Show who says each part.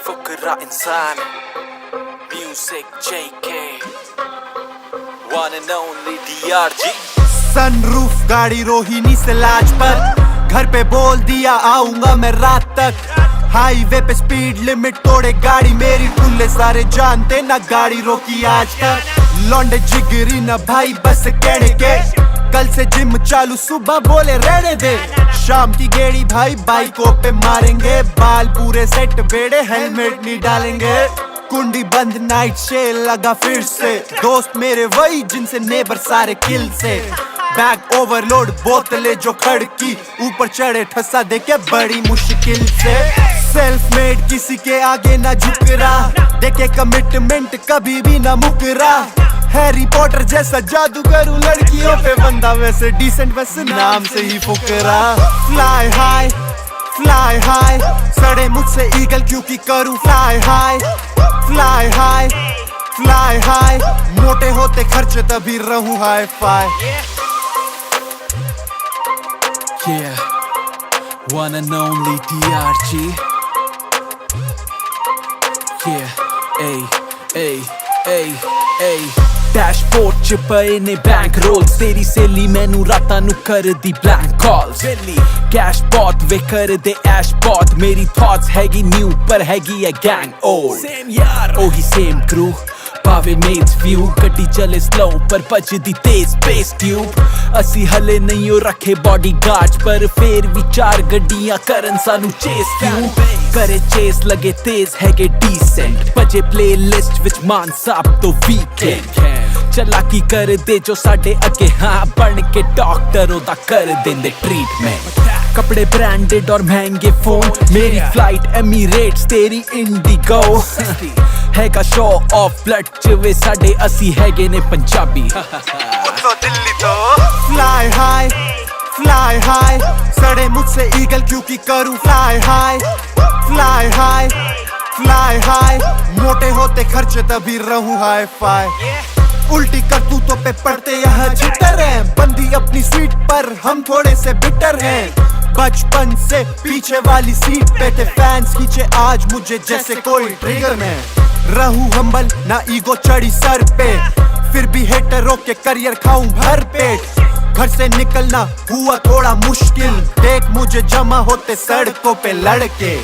Speaker 1: फुकरा इंसान music JK one and only DRG।
Speaker 2: Sunroof गाड़ी रोहिणी से लाजपत, घर पे बोल दिया आऊंगा मैं रात तक। हाईवे पे स्पीड लिमिट तोड़े गाड़ी मेरी, टुल्ले सारे जानते ना गाड़ी रोकी आज तक। लौंडे जिगरी ना भाई बस कहने के, कल से जिम चालू सुबह बोले रहने दे। शाम की गेड़ी भाई बाइकों पे मारेंगे, बाल पूरे सेट बेड़े हेलमेट नहीं डालेंगे। कुंडी बंद नाइट शेल लगा फिर से, दोस्त मेरे वही जिनसे नेबर सारे किल से। बैग ओवरलोड बोतलें जो खड़की, ऊपर चढ़े ठसा देके बड़ी मुश्किल से। सेल्फ मेड किसी के आगे ना झुक रहा, देखे कमिटमेंट कभी भी ना मुकरा। हैरी पॉटर जैसा जादू करूं लड़कियों पे, बंदा वैसे डिसेंट बस नाम से ही फुकरा। फ्लाई हाई फ्लाई हाई, सड़े मुझसे ईगल क्योंकि करूं fly high. Fly high fly high, मोटे होते खर्चे तभी रहूं hi fi.
Speaker 1: Yeah, one and only DRG। Yeah, ay dashboard च पए ने बैंक रोल, तेरी सहेली मैनू रातां नू कर दी ब्लैंक कॉल। कैश बॉट वे कर दे ऐश बॉट, मेरी थॉट्स हैगी न्यू पर हैगी है गैंग ओल्ड। सेम यार ओही सेम क्रू, भावे मेज व्यू, गड्डी चले स्लो पर बजदी तेज बेस ट्यूब। असी हले नहीं हो रखे बॉडी गार्ड्स, पर फिर भी चार गड्डियां करन सानू चेस क्यों करे। चेस लगे तेज हैगे डिसेंट, बजे प्ले लिस्ट विच मान साहब तो वीकेंड। चलाकी कर दे जो साडे अगे, हाँ बन के डॉक्टर ओदा कर देंदे ट्रीटमेंट। कपड़े ब्रांडेड और महंगे फोन, मेरी फ्लाइट एमिरेट्स तेरी इंडिगो। हैगा शो ऑफ ब्लड च वे साडे, असी हैगे ने पंजाबी।
Speaker 2: दिल्ली तो फ्लाई हाई फ्लाई हाई, सड़े मुझसे ईगल क्योंकि करूं fly high. Fly high fly high, मोटे होते खर्चे तभी रहूं हाई फाई। उल्टी करतूतों पे पड़ते यहाँ छितर हैं, बंदी अपनी सीट पर हम थोड़े से बिटर हैं। बचपन से पीछे वाली सीट पे थे फैंस खींचे आज मुझे जैसे कोई ट्रिगर में। रहूं हम्बल ना ईगो चढ़ी सर पे, फिर भी हेटरों के करियर खाऊं भर पेट। घर से निकलना हुआ थोड़ा मुश्किल, देख मुझे जमा होते सड़कों पे लड़के।